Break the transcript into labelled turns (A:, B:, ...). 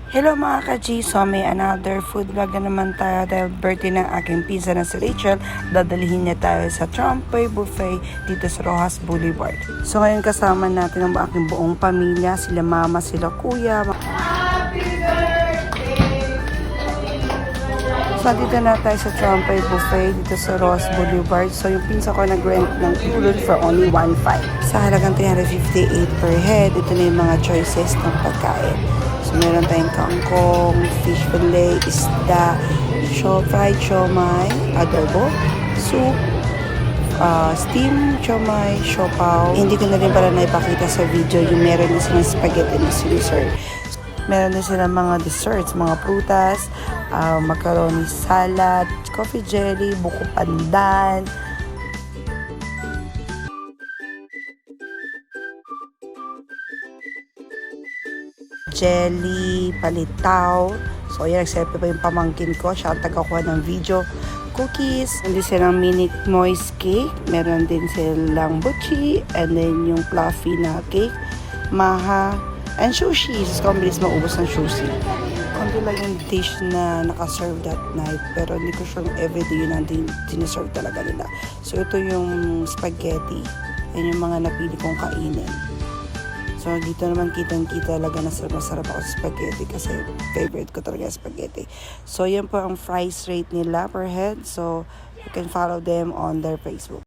A: Hello mga ka-G, so may another food vlog na naman tayo dahil birthday ng aking pinsan na si Rachel. Dadalihin niya tayo sa Trompay Buffet dito sa Rojas Boulevard. So ngayon kasama natin ang aking buong pamilya, sila mama, sila kuya. So dito na tayo sa Trompay Buffet dito sa Rojas Boulevard. So yung pinsan ko nag-rent ng tulod for only 1.5. Sa halagang 358 per head, ito na yung mga choices ng pagkain. So, meron tayong kangkong, fish fillet, isda, fried siomai, adobo, soup, steam siomai, siopaw. Hindi ko na rin pala naipakita sa video yung meron din silang spaghetti na siniserve. Meron din silang mga desserts, mga prutas, macaroni salad, coffee jelly, buko pandan, jelly, palitaw. So, ayan, nagsepe pa yung pamangkin ko. Siya ang tagakuha ng video. Cookies. Hindi silang mini moist cake. Meron din silang buchi. And then yung fluffy na cake. Maha. And sushi. So, mabilis maubos ng sushi. Kunti lang yung dish na nakaserve that night. Pero hindi ko sure everyday yun ang diniserve talaga nila. So, ito yung spaghetti. Yan yung mga napili kong kainin. So, dito naman kitang-kita talaga na masarap ako sa spaghetti kasi favorite ko talaga spaghetti. So, yan po ang price rate nila per head. So, you can follow them on their Facebook.